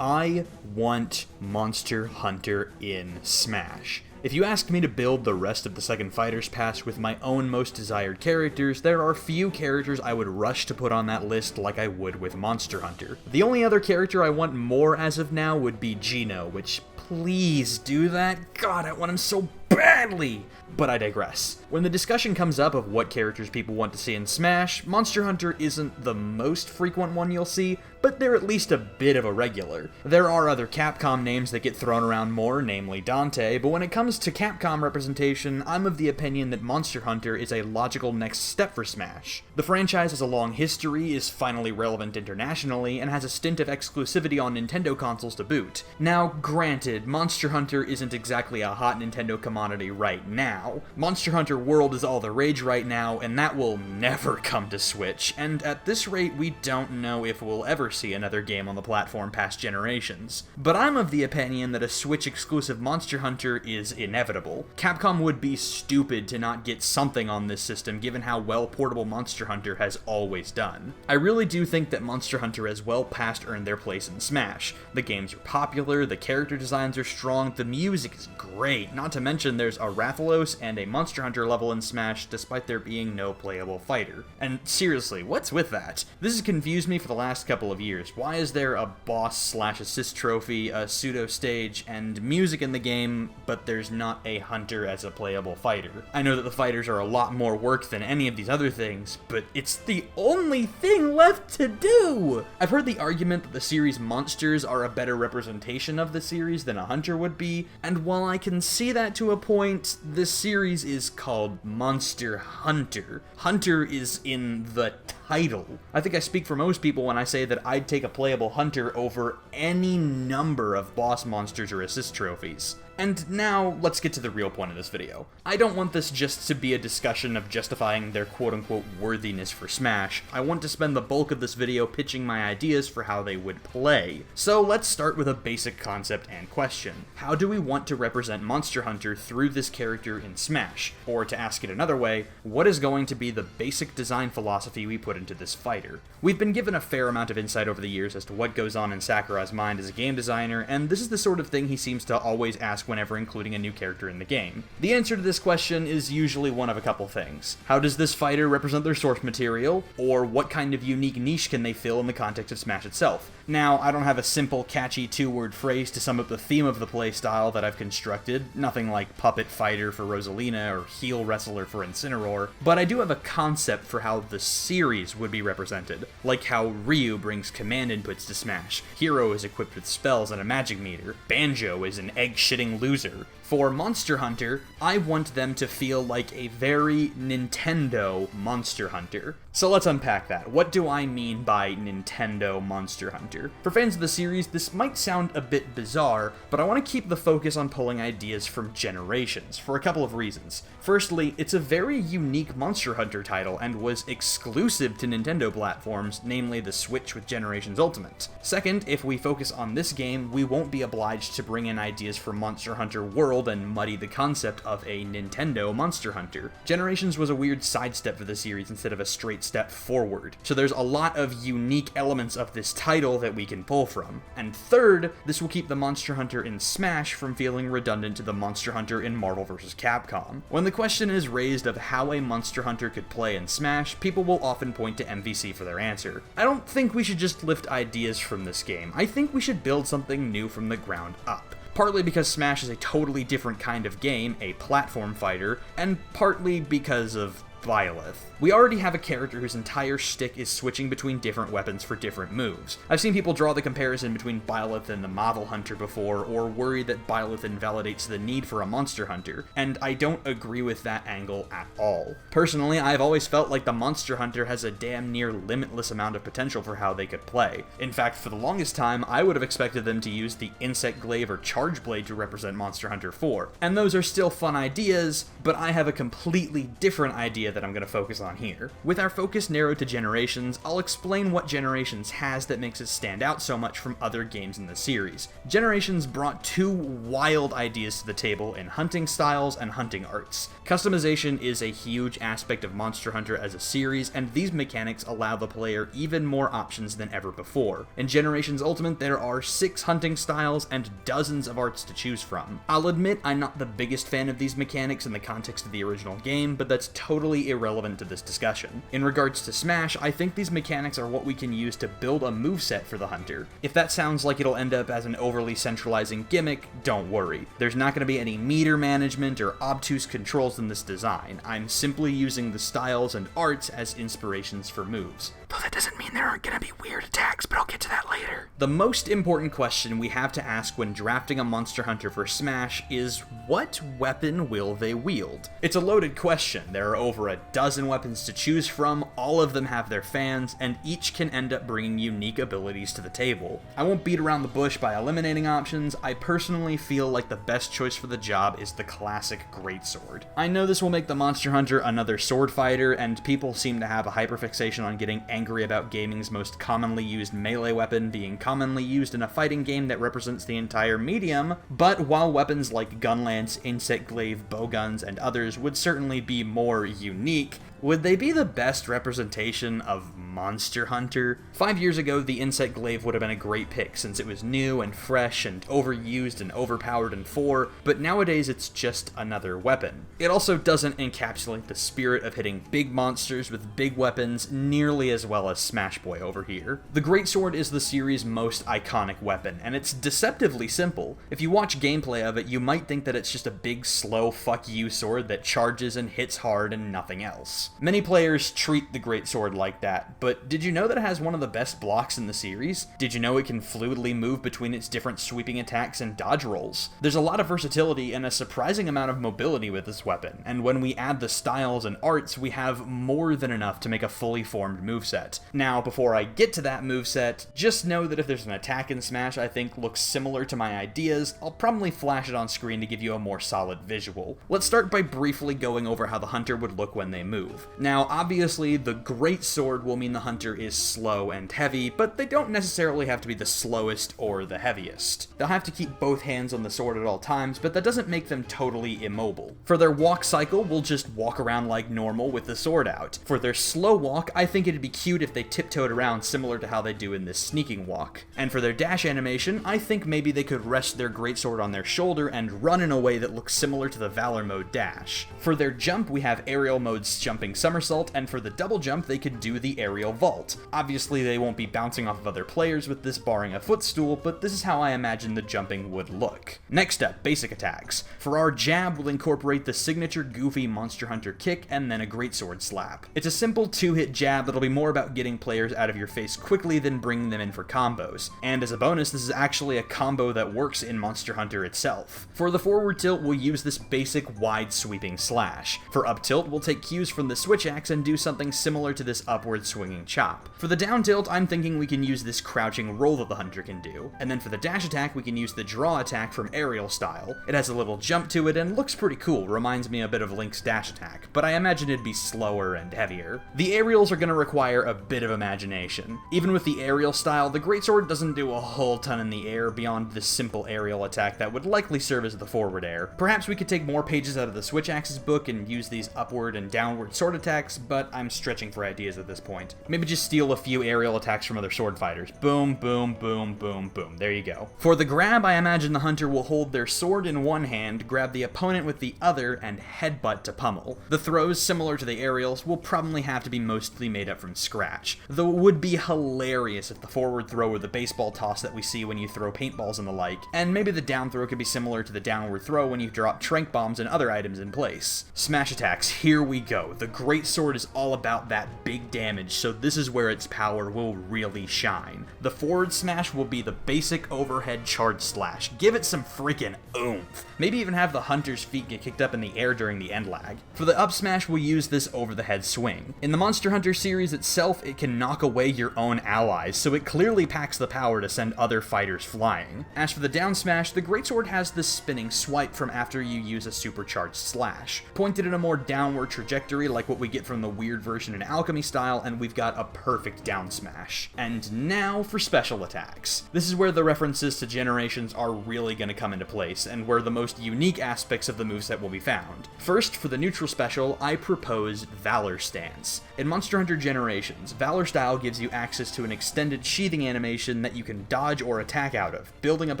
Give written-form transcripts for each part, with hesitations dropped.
I want Monster Hunter in Smash. If you asked me to build the rest of the Second Fighters Pass with my own most desired characters, there are few characters I would rush to put on that list like I would with Monster Hunter. The only other character I want more as of now would be Geno, which please do that. God, I want him so badly! But I digress. When the discussion comes up of what characters people want to see in Smash, Monster Hunter isn't the most frequent one you'll see, but they're at least a bit of a regular. There are other Capcom names that get thrown around more, namely Dante, but when it comes to Capcom representation, I'm of the opinion that Monster Hunter is a logical next step for Smash. The franchise has a long history, is finally relevant internationally, and has a stint of exclusivity on Nintendo consoles to boot. Now, granted, Monster Hunter isn't exactly a hot Nintendo commodity right now. Monster Hunter World is all the rage right now, and that will never come to Switch, and at this rate we don't know if we'll ever see another game on the platform past generations. But I'm of the opinion that a Switch-exclusive Monster Hunter is inevitable. Capcom would be stupid to not get something on this system given how well portable Monster Hunter has always done. I really do think that Monster Hunter has well past earned their place in Smash. The games are popular, the character designs are strong, the music is great, not to mention there's a Rathalos and a Monster Hunter level in Smash despite there being no playable fighter. And seriously, what's with that? This has confused me for the last couple of years. Why is there a boss/assist trophy, a pseudo stage, and music in the game, but there's not a hunter as a playable fighter? I know that the fighters are a lot more work than any of these other things, but it's the only thing left to do! I've heard the argument that the series monsters are a better representation of the series than a hunter would be, and while I can see that to a point, this series is called Monster Hunter. Hunter is in the title. I think I speak for most people when I say that I'd take a playable hunter over any number of boss monsters or assist trophies. And now, let's get to the real point of this video. I don't want this just to be a discussion of justifying their quote-unquote worthiness for Smash. I want to spend the bulk of this video pitching my ideas for how they would play. So let's start with a basic concept and question. How do we want to represent Monster Hunter through this character in Smash? Or to ask it another way, what is going to be the basic design philosophy we put into this fighter? We've been given a fair amount of insight over the years as to what goes on in Sakurai's mind as a game designer, and this is the sort of thing he seems to always ask whenever including a new character in the game. The answer to this question is usually one of a couple things. How does this fighter represent their source material? Or what kind of unique niche can they fill in the context of Smash itself? Now, I don't have a simple, catchy two-word phrase to sum up the theme of the playstyle that I've constructed, nothing like Puppet Fighter for Rosalina or Heel Wrestler for Incineroar, but I do have a concept for how the series would be represented, like how Ryu brings command inputs to Smash, Hero is equipped with spells and a magic meter, Banjo is an egg-shitting loser. For Monster Hunter, I want them to feel like a very Nintendo Monster Hunter. So let's unpack that. What do I mean by Nintendo Monster Hunter? For fans of the series, this might sound a bit bizarre, but I want to keep the focus on pulling ideas from generations, for a couple of reasons. Firstly, it's a very unique Monster Hunter title and was exclusive to Nintendo platforms, namely the Switch with Generations Ultimate. Second, if we focus on this game, we won't be obliged to bring in ideas from Monster Hunter World and muddy the concept of a Nintendo Monster Hunter. Generations was a weird sidestep for the series instead of a straight step forward, so there's a lot of unique elements of this title that we can pull from. And third, this will keep the Monster Hunter in Smash from feeling redundant to the Monster Hunter in Marvel vs. Capcom. When the question is raised of how a Monster Hunter could play in Smash, people will often point to MVC for their answer. I don't think we should just lift ideas from this game. I think we should build something new from the ground up. Partly because Smash is a totally different kind of game, a platform fighter, and partly because of Byleth. We already have a character whose entire shtick is switching between different weapons for different moves. I've seen people draw the comparison between Byleth and the Marvel Hunter before, or worry that Byleth invalidates the need for a Monster Hunter, and I don't agree with that angle at all. Personally, I've always felt like the Monster Hunter has a damn near limitless amount of potential for how they could play. In fact, for the longest time, I would have expected them to use the Insect Glaive or Charge Blade to represent Monster Hunter 4, and those are still fun ideas, but I have a completely different idea idea that I'm going to focus on here. With our focus narrowed to Generations, I'll explain what Generations has that makes it stand out so much from other games in the series. Generations brought two wild ideas to the table in hunting styles and hunting arts. Customization is a huge aspect of Monster Hunter as a series, and these mechanics allow the player even more options than ever before. In Generations Ultimate, there are 6 hunting styles and dozens of arts to choose from. I'll admit I'm not the biggest fan of these mechanics in the context of the original game, but that's totally irrelevant to this discussion. In regards to Smash, I think these mechanics are what we can use to build a moveset for the hunter. If that sounds like it'll end up as an overly centralizing gimmick, don't worry. There's not going to be any meter management or obtuse controls in this design. I'm simply using the styles and arts as inspirations for moves. Though that doesn't mean there aren't going to be weird attacks, but I'll get to that later. The most important question we have to ask when drafting a Monster Hunter for Smash is, what weapon will they wield? It's a loaded question. There are over a dozen weapons to choose from, all of them have their fans, and each can end up bringing unique abilities to the table. I won't beat around the bush by eliminating options. I personally feel like the best choice for the job is the classic Greatsword. I know this will make the Monster Hunter another sword fighter, and people seem to have a hyperfixation on getting angry about gaming's most commonly used melee weapon being commonly used in a fighting game that represents the entire medium, but while weapons like Gunlance, Insect Glaive, Bowguns, and others would certainly be more unique, would they be the best representation of Monster Hunter? 5 years ago, the Insect Glaive would have been a great pick since it was new and fresh and overused and overpowered in 4, but nowadays it's just another weapon. It also doesn't encapsulate the spirit of hitting big monsters with big weapons nearly as well as Smash Boy over here. The Greatsword is the series' most iconic weapon, and it's deceptively simple. If you watch gameplay of it, you might think that it's just a big, slow fuck you sword that charges and hits hard and nothing else. Many players treat the Greatsword like that, but did you know that it has one of the best blocks in the series? Did you know it can fluidly move between its different sweeping attacks and dodge rolls? There's a lot of versatility and a surprising amount of mobility with this weapon, and when we add the styles and arts, we have more than enough to make a fully formed moveset. Now, before I get to that moveset, just know that if there's an attack in Smash I think looks similar to my ideas, I'll probably flash it on screen to give you a more solid visual. Let's start by briefly going over how the hunter would look when they move. Now, obviously, the Greatsword will mean the hunter is slow and heavy, but they don't necessarily have to be the slowest or the heaviest. They'll have to keep both hands on the sword at all times, but that doesn't make them totally immobile. For their walk cycle, we'll just walk around like normal with the sword out. For their slow walk, I think it'd be cute if they tiptoed around similar to how they do in this sneaking walk. And for their dash animation, I think maybe they could rest their Greatsword on their shoulder and run in a way that looks similar to the Valor mode dash. For their jump, we have aerial modes jumping somersault, and for the double jump they could do the aerial vault. Obviously they won't be bouncing off of other players with this barring a footstool, but this is how I imagine the jumping would look. Next up, basic attacks. For our jab, we'll incorporate the signature goofy Monster Hunter kick and then a Greatsword slap. It's a simple 2-hit jab that'll be more about getting players out of your face quickly than bringing them in for combos, and as a bonus this is actually a combo that works in Monster Hunter itself. For the forward tilt, we'll use this basic wide sweeping slash. For up tilt, we'll take cues from the switch axe and do something similar to this upward swinging chop. For the down tilt, I'm thinking we can use this crouching roll that the hunter can do, and then for the dash attack we can use the draw attack from aerial style. It has a little jump to it and looks pretty cool, reminds me a bit of Link's dash attack, but I imagine it'd be slower and heavier. The aerials are going to require a bit of imagination. Even with the aerial style, the Greatsword doesn't do a whole ton in the air beyond this simple aerial attack that would likely serve as the forward air. Perhaps we could take more pages out of the switch axe's book and use these upward and downward sword attacks, but I'm stretching for ideas at this point. Maybe just steal a few aerial attacks from other sword fighters. Boom, boom, boom, boom, boom. There you go. For the grab, I imagine the hunter will hold their sword in one hand, grab the opponent with the other, and headbutt to pummel. The throws, similar to the aerials, will probably have to be mostly made up from scratch, though it would be hilarious if the forward throw were the baseball toss that we see when you throw paintballs and the like, and maybe the down throw could be similar to the downward throw when you drop tranq bombs and other items in place. Smash attacks, here we go. The Greatsword is all about that big damage, so this is where its power will really shine. The forward smash will be the basic overhead charge slash. Give it some freaking oomph. Maybe even have the hunter's feet get kicked up in the air during the end lag. For the up smash, we'll use this over the head swing. In the Monster Hunter series itself, it can knock away your own allies, so it clearly packs the power to send other fighters flying. As for the down smash, the Greatsword has this spinning swipe from after you use a supercharged slash. Pointed in a more downward trajectory like like what we get from the weird version in Alchemy style, and we've got a perfect down smash. And now for special attacks. This is where the references to generations are really going to come into place, and where the most unique aspects of the moveset will be found. First, for the neutral special, I propose Valorous Stance. In Monster Hunter Generations, Valor style gives you access to an extended sheathing animation that you can dodge or attack out of, building up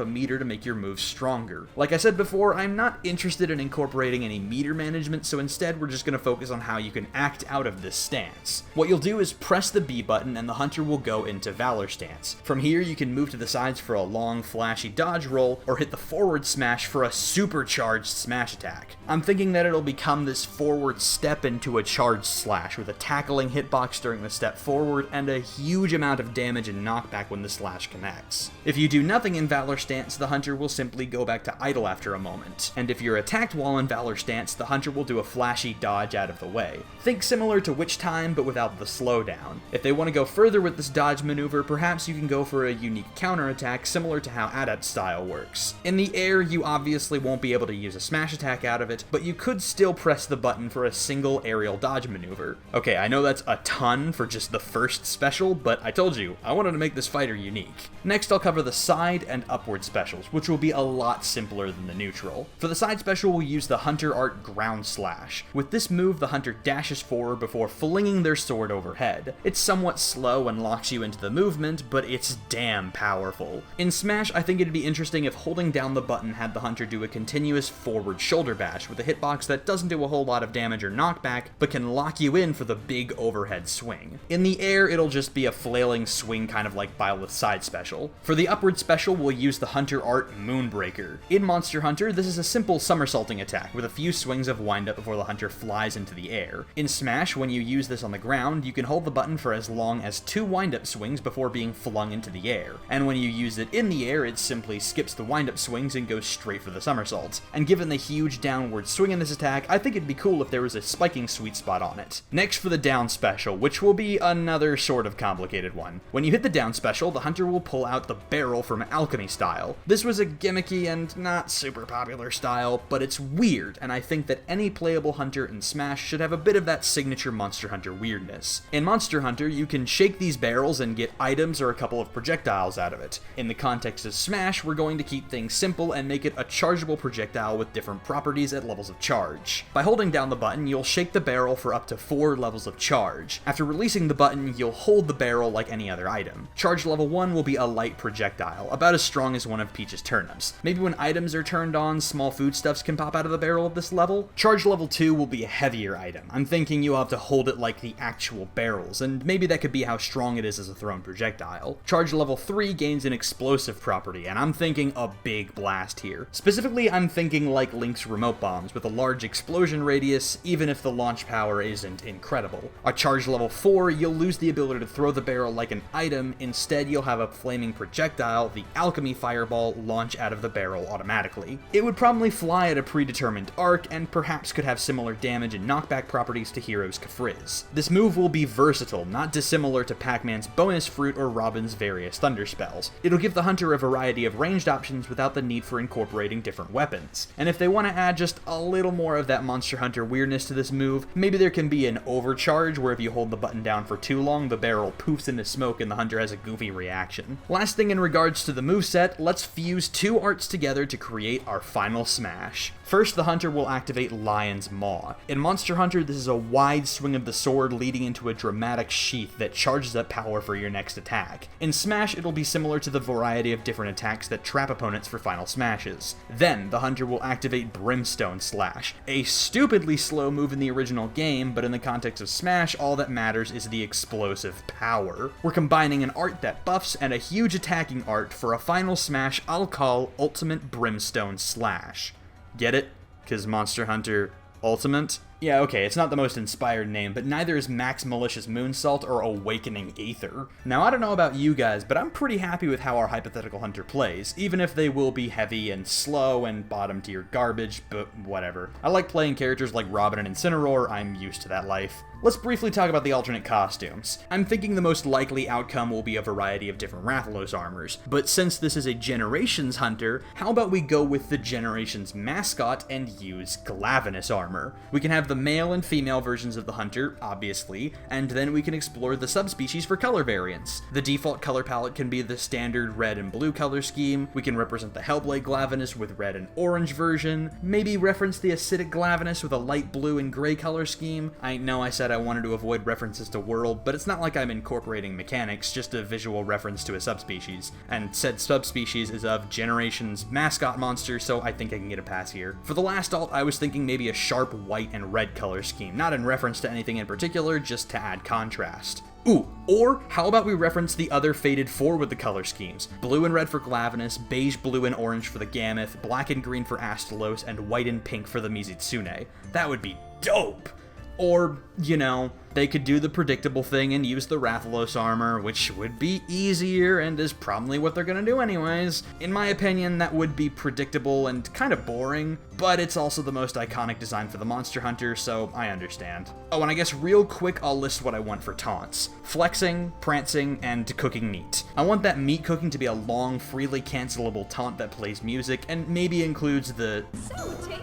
a meter to make your moves stronger. Like I said before, I'm not interested in incorporating any meter management, so instead we're just going to focus on how you can act out of this stance. What you'll do is press the B button and the hunter will go into Valor Stance. From here you can move to the sides for a long, flashy dodge roll, or hit the forward smash for a supercharged smash attack. I'm thinking that it'll become this forward step into a charge slash, with a tackling hitbox during the step forward, and a huge amount of damage and knockback when the slash connects. If you do nothing in Valor Stance, the hunter will simply go back to idle after a moment, and if you're attacked while in Valor Stance, the hunter will do a flashy dodge out of the way. Think similar to Witch Time, but without the slowdown. If they want to go further with this dodge maneuver, perhaps you can go for a unique counterattack similar to how Adept style works. In the air, you obviously won't be able to use a smash attack out of it, but you could still press the button for a single aerial dodge maneuver. Okay, I know that's a ton for just the first special, but I told you, I wanted to make this fighter unique. Next, I'll cover the side and upward specials, which will be a lot simpler than the neutral. For the side special, we'll use the Hunter Art Ground Slash. With this move, the hunter dashes forward before flinging their sword overhead. It's somewhat slow and locks you into the movement, but it's damn powerful. In Smash, I think it'd be interesting if holding down the button had the hunter do a continuous forward shoulder bash with a hitbox that doesn't do a whole lot of damage or knockback, but can lock you in for the big overhead swing. In the air, it'll just be a flailing swing kind of like Byleth's side special. For the upward special, we'll use the Hunter Art Moonbreaker. In Monster Hunter, this is a simple somersaulting attack with a few swings of windup before the hunter flies into the air. In Smash, when you use this on the ground, you can hold the button for as long as 2 windup swings before being flung into the air. And when you use it in the air, it simply skips the windup swings and goes straight for the somersault. And given the huge downward swing in this attack, I think it'd be cool if there was a spiking sweet spot on it. Next for the down special, which will be another sort of complicated one. When you hit the down special, the hunter will pull out the barrel from Alchemy style. This was a gimmicky and not super popular style, but it's weird, and I think that any playable hunter in Smash should have a bit of that signature Monster Hunter weirdness. In Monster Hunter, you can shake these barrels and get items or a couple of projectiles out of it. In the context of Smash, we're going to keep things simple and make it a chargeable projectile with different properties at levels of charge. By holding down the button, you'll shake the barrel for up to 4 levels of charge. After releasing the button, you'll hold the barrel like any other item. Charge level 1 will be a light projectile, about as strong as one of Peach's turnips. Maybe when items are turned on, small foodstuffs can pop out of the barrel at this level. Charge level 2 will be a heavier item. I'm thinking you'll have to hold it like the actual barrels, and maybe that could be how strong it is as a thrown projectile. Charge level 3 gains an explosive property, and I'm thinking a big blast here. Specifically, I'm thinking like Link's remote bombs, with a large explosion radius, even if the launch power isn't incredible. At charge level 4, you'll lose the ability to throw the barrel like an item. Instead, you'll have a flaming projectile, the Alchemy Fireball, launch out of the barrel automatically. It would probably fly at a predetermined arc, and perhaps could have similar damage and knockback properties to Hero's Kafriz. This move will be versatile, not dissimilar to Pac-Man's bonus fruit or Robin's various thunder spells. It'll give the hunter a variety of ranged options without the need for incorporating different weapons. And if they want to add just a little more of that Monster Hunter weirdness to this move, maybe there can be an overcharge where if you hold the button down for too long, the barrel poofs into smoke and the hunter has a goofy reaction. Last thing in regards to the moveset, let's fuse 2 arts together to create our final smash. First, the hunter will activate Lion's Maw. In Monster Hunter, this is a wide swing of the sword leading into a dramatic sheath that charges up power for your next attack. In Smash, it'll be similar to the variety of different attacks that trap opponents for final smashes. Then, the hunter will activate Brimstone Slash, a stupidly slow move in the original game, but in the context of Smash, all that matters is the explosive power. We're combining an art that buffs and a huge attacking art for a final smash I'll call Ultimate Brimstone Slash. Get it? 'Cause Monster Hunter Ultimate? Yeah, okay, it's not the most inspired name, but neither is Max Malicious Moonsault or Awakening Aether. Now, I don't know about you guys, but I'm pretty happy with how our hypothetical hunter plays, even if they will be heavy and slow and bottom tier garbage, but whatever. I like playing characters like Robin and Incineroar, I'm used to that life. Let's briefly talk about the alternate costumes. I'm thinking the most likely outcome will be a variety of different Rathalos armors, but since this is a Generations hunter, how about we go with the Generations mascot and use Glavenus armor? We can have the male and female versions of the hunter, obviously, and then we can explore the subspecies for color variants. The default color palette can be the standard red and blue color scheme. We can represent the Hellblade Glavenus with red and orange version, maybe reference the acidic Glavenus with a light blue and gray color scheme. I know I said I wanted to avoid references to world, but it's not like I'm incorporating mechanics, just a visual reference to a subspecies, and said subspecies is of Generations mascot monster, so I think I can get a pass here. For the last alt, I was thinking maybe a sharp white and red color scheme, not in reference to anything in particular, just to add contrast. Ooh, or how about we reference the other Fated 4 with the color schemes? Blue and red for Glavenus, beige, blue, and orange for the Gammoth, black and green for Astalos, and white and pink for the Mizitsune. That would be dope! Or, you know, they could do the predictable thing and use the Rathalos armor, which would be easier and is probably what they're gonna do anyways. In my opinion, that would be predictable and kind of boring, but it's also the most iconic design for the Monster Hunter, so I understand. Oh, and I guess real quick, I'll list what I want for taunts. Flexing, prancing, and cooking meat. I want that meat cooking to be a long, freely cancelable taunt that plays music, and maybe includes the "so tasty"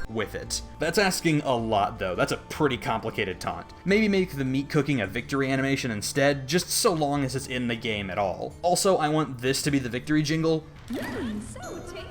with it. That's asking a lot though, that's a pretty complicated taunt. Maybe make the meat cooking a victory animation instead, just so long as it's in the game at all. Also, I want this to be the victory jingle. So tasty.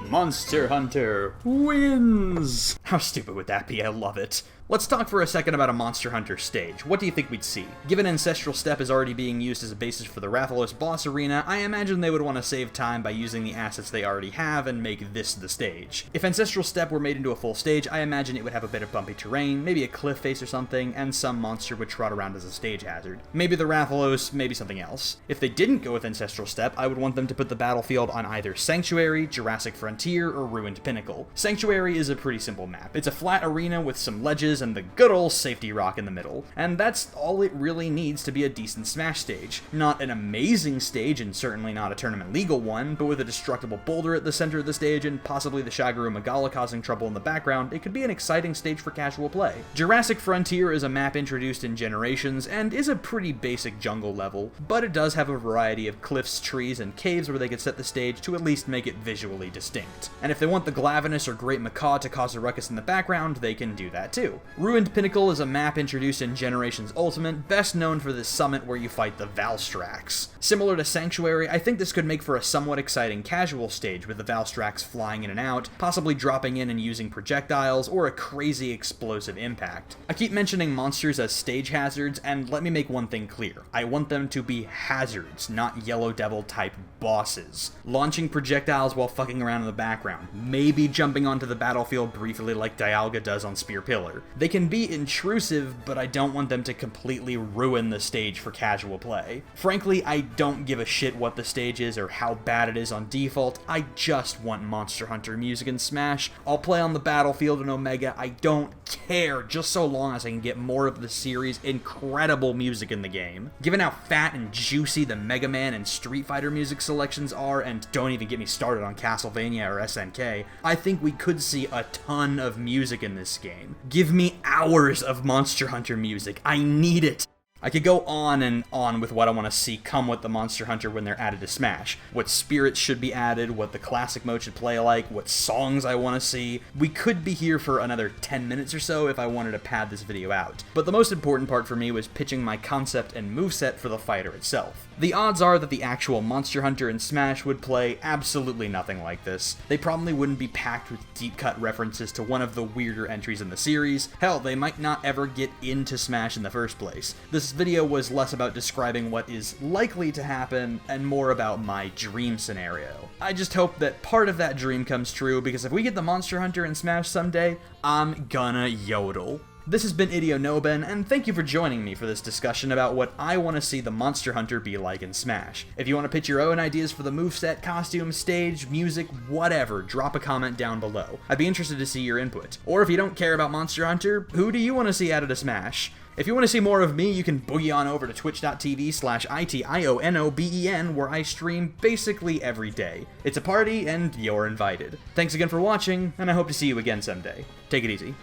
Monster Hunter wins! How stupid would that be? I love it. Let's talk for a second about a Monster Hunter stage. What do you think we'd see? Given Ancestral Steppe is already being used as a basis for the Rathalos boss arena, I imagine they would want to save time by using the assets they already have and make this the stage. If Ancestral Steppe were made into a full stage, I imagine it would have a bit of bumpy terrain, maybe a cliff face or something, and some monster would trot around as a stage hazard. Maybe the Rathalos, maybe something else. If they didn't go with Ancestral Steppe, I would want them to put the battlefield on either Sanctuary, Jurassic Frontier, or Ruined Pinnacle. Sanctuary is a pretty simple map. It's a flat arena with some ledges and the good old safety rock in the middle, and that's all it really needs to be a decent Smash stage. Not an amazing stage, and certainly not a tournament legal one, but with a destructible boulder at the center of the stage and possibly the Shagaru Magala causing trouble in the background, it could be an exciting stage for casual play. Jurassic Frontier is a map introduced in Generations, and is a pretty basic jungle level, but it does have a variety of cliffs, trees, and caves where they could set the stage to at least make it visually distinct. And if they want the Glavenus or Great Macaw to cause a ruckus in the background, they can do that too. Ruined Pinnacle is a map introduced in Generations Ultimate, best known for the summit where you fight the Valstrax. Similar to Sanctuary, I think this could make for a somewhat exciting casual stage with the Valstrax flying in and out, possibly dropping in and using projectiles, or a crazy explosive impact. I keep mentioning monsters as stage hazards, and let me make one thing clear. I want them to be hazards, not Yellow Devil type bosses. Launching projectiles while fucking around in the background, maybe jumping onto the battlefield briefly like Dialga does on Spear Pillar. They can be intrusive, but I don't want them to completely ruin the stage for casual play. Frankly, I don't give a shit what the stage is or how bad it is on default, I just want Monster Hunter music in Smash. I'll play on the battlefield in Omega, I don't care, just so long as I can get more of the series' incredible music in the game. Given how fat and juicy the Mega Man and Street Fighter music selections are, and don't even get me started on Castlevania or SNK, I think we could see a ton of music in this game. Give me hours of Monster Hunter music. I need it. I could go on and on with what I want to see come with the Monster Hunter when they're added to Smash. What spirits should be added, what the classic mode should play like, what songs I want to see. We could be here for another 10 minutes or so if I wanted to pad this video out. But the most important part for me was pitching my concept and moveset for the fighter itself. The odds are that the actual Monster Hunter in Smash would play absolutely nothing like this. They probably wouldn't be packed with deep-cut references to one of the weirder entries in the series. Hell, they might not ever get into Smash in the first place. This video was less about describing what is likely to happen and more about my dream scenario. I just hope that part of that dream comes true, because if we get the Monster Hunter in Smash someday, I'm gonna yodel. This has been Idionoben, and thank you for joining me for this discussion about what I want to see the Monster Hunter be like in Smash. If you want to pitch your own ideas for the moveset, costume, stage, music, whatever, drop a comment down below. I'd be interested to see your input. Or if you don't care about Monster Hunter, who do you want to see added to Smash? If you want to see more of me, you can boogie on over to twitch.tv/ITIONOBEN, where I stream basically every day. It's a party, and you're invited. Thanks again for watching, and I hope to see you again someday. Take it easy.